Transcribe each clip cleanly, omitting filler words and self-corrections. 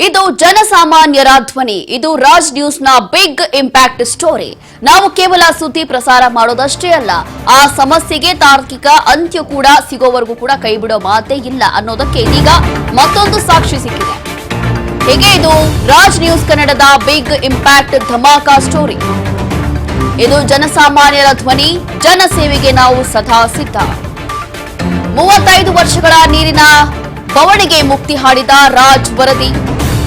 ಇದು ಜನಸಾಮಾನ್ಯರ ಧ್ವನಿ. ಇದು ರಾಜ್ ನ್ಯೂಸ್ ನ ಬಿಗ್ ಇಂಪ್ಯಾಕ್ಟ್ ಸ್ಟೋರಿ. ನಾವು ಕೇವಲ ಸುದ್ದಿ ಪ್ರಸಾರ ಮಾಡೋದಷ್ಟೇ ಅಲ್ಲ, ಆ ಸಮಸ್ಯೆಗೆ ತಾರ್ಕಿಕ ಅಂತ್ಯ ಕೂಡ ಸಿಗೋವರೆಗೂ ಕೂಡ ಕೈ ಬಿಡೋ ಮಾತೇ ಇಲ್ಲ ಅನ್ನೋದಕ್ಕೆ ಇದೀಗ ಮತ್ತೊಂದು ಸಾಕ್ಷಿ ಸಿಕ್ಕಿದೆ. ಹೀಗೆ ಇದು ರಾಜ್ ನ್ಯೂಸ್ ಕನ್ನಡದ ಬಿಗ್ ಇಂಪ್ಯಾಕ್ಟ್ ಧಮಾಕಾ ಸ್ಟೋರಿ. ಇದು ಜನಸಾಮಾನ್ಯರ ಧ್ವನಿ, ಜನಸೇವೆಗೆ ನಾವು ಸದಾ ಸಿದ್ಧ. 35 ವರ್ಷಗಳ ನೀರಿನ ಬವಣೆಗೆ ಮುಕ್ತಿ ಹಾಡಿದ ರಾಜ್ ವರದಿ.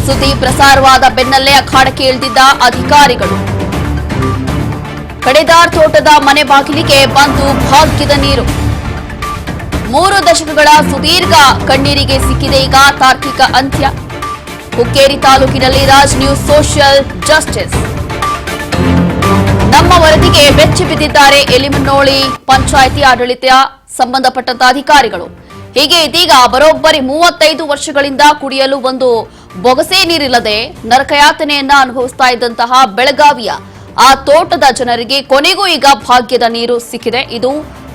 ಸುದ್ದಿ ಪ್ರಸಾರವಾದ ಬೆನ್ನಲ್ಲೇ ಅಖಾಡಕ್ಕೆ ಇಳಿದಿದ್ದ ಅಧಿಕಾರಿಗಳು. ಕಡೆದಾರ್ ತೋಟದ ಮನೆ ಬಾಗಿಲಿಗೆ ಬಂದು ಭಾಗ್ಯದ ನೀರು. 3 ದಶಕಗಳ ಸುದೀರ್ಘ ಕಣ್ಣೀರಿಗೆ ಸಿಕ್ಕಿದೆ ಈಗ ತಾರ್ಕಿಕ ಅಂತ್ಯ. ಹುಕ್ಕೇರಿ ತಾಲೂಕಿನಲ್ಲಿ ರಾಜ್ ನ್ಯೂಸ್ ಸೋಷಿಯಲ್ ಜಸ್ಟಿಸ್. ನಮ್ಮ ವರದಿಗೆ ಬೆಚ್ಚಿ ಬಿದ್ದಿದ್ದಾರೆ ಎಲಿಮನೋಳಿ ಪಂಚಾಯಿತಿ ಆಡಳಿತ ಸಂಬಂಧಪಟ್ಟಂತ ಅಧಿಕಾರಿಗಳು. ಹೀಗೆ ಇದೀಗ ಬರೋಬ್ಬರಿ 35 ವರ್ಷಗಳಿಂದ ಕುಡಿಯಲು ಒಂದು ಬೊಗಸೆ ನೀರಿಲ್ಲದೆ ನರಕಯಾತನೆಯನ್ನ ಅನುಭವಿಸ್ತಾ ಇದ್ದಂತಹ ಬೆಳಗಾವಿಯ ಆ ತೋಟದ ಜನರಿಗೆ ಕೊನೆಗೂ ಈಗ ಭಾಗ್ಯದ ನೀರು ಸಿಕ್ಕಿದೆ. ಇದು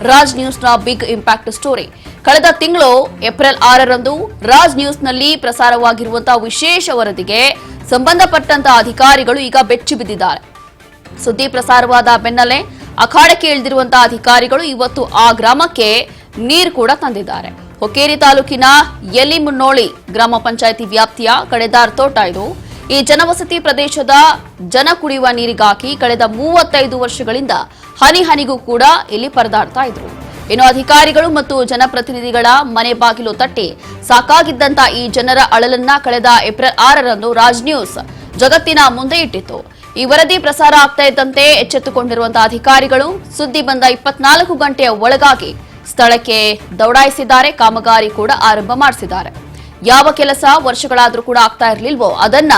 ರಾಜ್ ನ್ಯೂಸ್ನ ಬಿಗ್ ಇಂಪ್ಯಾಕ್ಟ್ ಸ್ಟೋರಿ. ಕಳೆದ ತಿಂಗಳು ಏಪ್ರಿಲ್ 6ರಂದು ರಾಜ್ ನ್ಯೂಸ್ನಲ್ಲಿ ಪ್ರಸಾರವಾಗಿರುವಂತಹ ವಿಶೇಷ ವರದಿಗೆ ಸಂಬಂಧಪಟ್ಟಂತಹ ಅಧಿಕಾರಿಗಳು ಈಗ ಬೆಚ್ಚಿ ಬಿದ್ದಿದ್ದಾರೆ. ಸುದ್ದಿ ಪ್ರಸಾರವಾದ ಬೆನ್ನಲ್ಲೇ ಅಖಾಡಕ್ಕೆ ಇಳಿದಿರುವಂತಹ ಅಧಿಕಾರಿಗಳು ಇವತ್ತು ಆ ಗ್ರಾಮಕ್ಕೆ ನೀರು ಕೂಡ ತಂದಿದ್ದಾರೆ. ಹುಕ್ಕೇರಿ ತಾಲೂಕಿನ ಎಲಿಮುನ್ನೋಳಿ ಗ್ರಾಮ ಪಂಚಾಯಿತಿ ವ್ಯಾಪ್ತಿಯ ಕಡೆದಾರ್ ತೋಟ ಇದು. ಈ ಜನವಸತಿ ಪ್ರದೇಶದ ಜನ ಕುಡಿಯುವ ನೀರಿಗಾಗಿ ಕಳೆದ 35 ವರ್ಷಗಳಿಂದ ಹನಿ ಹನಿಗೂ ಕೂಡ ಇಲ್ಲಿ ಪರದಾಡ್ತಾ ಇದ್ರು. ಇನ್ನು ಅಧಿಕಾರಿಗಳು ಮತ್ತು ಜನಪ್ರತಿನಿಧಿಗಳ ಮನೆ ಬಾಗಿಲು ತಟ್ಟಿ ಸಾಕಾಗಿದ್ದಂತ ಈ ಜನರ ಅಳಲನ್ನ ಕಳೆದ ಏಪ್ರಿಲ್ 6ರಂದು ರಾಜ್ ನ್ಯೂಸ್ ಜಗತ್ತಿನ ಮುಂದೆ ಇಟ್ಟಿತ್ತು. ಈ ವರದಿ ಪ್ರಸಾರ ಆಗ್ತಾ ಇದ್ದಂತೆ ಎಚ್ಚೆತ್ತುಕೊಂಡಿರುವಂತಹ ಅಧಿಕಾರಿಗಳು ಸುದ್ದಿ ಬಂದ 24 ಗಂಟೆಯ ಒಳಗಾಗಿ ಸ್ಥಳಕ್ಕೆ ದೌಡಾಯಿಸಿದ್ದಾರೆ. ಕಾಮಗಾರಿ ಕೂಡ ಆರಂಭ ಮಾಡಿಸಿದ್ದಾರೆ. ಯಾವ ಕೆಲಸ ವರ್ಷಗಳಾದ್ರೂ ಕೂಡ ಆಗ್ತಾ ಇರಲಿಲ್ವೋ ಅದನ್ನ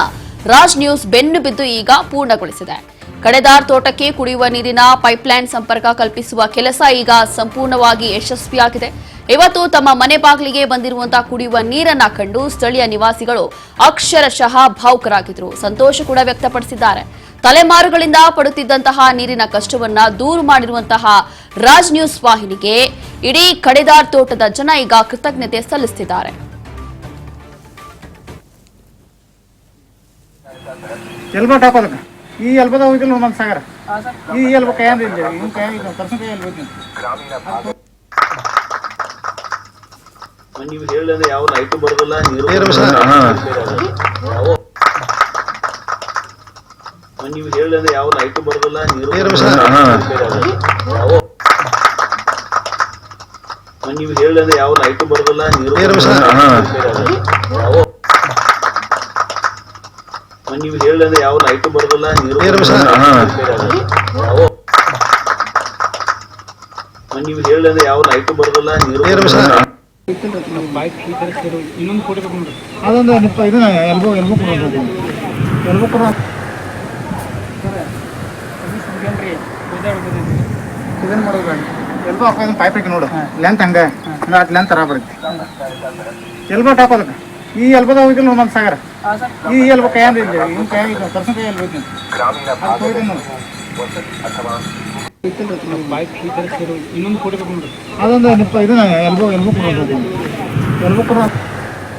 ರಾಜ್ ನ್ಯೂಸ್ ಬೆನ್ನು ಬಿದ್ದು ಈಗ ಪೂರ್ಣಗೊಳಿಸಿದೆ. ಕಡೆದಾರ್ ತೋಟಕ್ಕೆ ಕುಡಿಯುವ ನೀರಿನ ಪೈಪ್ಲೈನ್ ಸಂಪರ್ಕ ಕಲ್ಪಿಸುವ ಕೆಲಸ ಈಗ ಸಂಪೂರ್ಣವಾಗಿ ಯಶಸ್ವಿಯಾಗಿದೆ. ಇವತ್ತು ತಮ್ಮ ಮನೆ ಬಾಗಿಲಿಗೆ ಬಂದಿರುವಂತಹ ಕುಡಿಯುವ ನೀರನ್ನ ಕಂಡು ಸ್ಥಳೀಯ ನಿವಾಸಿಗಳು ಅಕ್ಷರಶಃ ಭಾವುಕರಾಗಿದ್ರು. ಸಂತೋಷ ಕೂಡ ವ್ಯಕ್ತಪಡಿಸಿದ್ದಾರೆ. ತಲೆಮಾರುಗಳಿಂದ ಪಡುತ್ತಿದ್ದಂತಹ ನೀರಿನ ಕಷ್ಟವನ್ನ ದೂರು ಮಾಡಿರುವಂತಹ ರಾಜ್ ನ್ಯೂಸ್ ವಾಹಿನಿಗೆ ಇಡೀ ಕಡೆದಾರ್ ತೋಟದ ಜನ ಈಗ ಕೃತಜ್ಞತೆ ಸಲ್ಲಿಸುತ್ತಿದ್ದಾರೆ. ಎಲ್ಬೋಟ್ ಹಾಕೋದಕ್ಕೆ ಈ ಎಲ್ಬೋದ ಹೋಗಿಲ್ಲ ನಮ್ಮ ಸಾಗರ ಈ ಎಲ್ಬೋ ಕೈಯಿಂದ ಇಲ್ಲ ಇವ್ನು ಕೈಯಾಗ ತರ್ಸನ್ ಕೈ ಎಲ್ಬೋದ್ ನೀವು ಹೇಳಿದ್ರೆ ಯಾವ ಲೈಟು ಬರೋದಿಲ್ಲ ನೀರು ನೀವು ಹೇಳಿದ್ರೆ ಯಾವ ಲೈಟು ಬರೋದಿಲ್ಲ ನೀರು ನೀವು ಹೇಳಿದ್ರೆ ಯಾವ ಲೈಟು ಬರೋದಿಲ್ಲ ನೀರು ನೀವು ಹೇಳಿದ್ರೆ ಯಾವ ಲೈಟು ಬರೋದಿಲ್ಲ ನೀರು ನೀವು ಹೇಳಿದ್ರೆ ಯಾವ ಲೈಟು ಬರೋದಿಲ್ಲ ನೀರು ಇನ್ನೊಂದು ಕೋಟಿ ಅದೊಂದು ಇದನ್ನ ಎಲ್ಬೋ ಎಲ್ಬೋ ಕೊಡೋದು ಎಲ್ಬೋ ಕೊಡೋ ಇದನ್ನ ಮಾಡೋದು ಎಲ್ಬೋ ಹಾಕೋದು ಪೈಪ್ ಹಾಕಿ ನೋಡು ಲೆಂತ್ ಹಂಗೆ ಅಟ್ ಲೆಂತ್ ತರ ಬರುತ್ತೆ ಎಲ್ಬೋಟ್ ಹಾಕೋದಕ್ಕೆ ಈ ಎಲ್ಬೋದ ಹೋಗಿಲ್ಲ ನಮ್ಮ ಸಾಗರ ಈ ಎಲ್ಬೋ ಕೈಯಿಂದ ಇಲ್ಲ ಇವ್ನು ಕೈಯಾಗ ತರ್ಸನ್ ಕೈ ಎಲ್ಬೋದ್ ಇನ್ನೊಂದು ಕೋಟಿ ಅದೊಂದು ಇದನ್ನ ಎಲ್ಬೋ ಎಲ್ಬೋ ಕೊಡೋದು ಎಲ್ಬೋ ಕೊಡೋ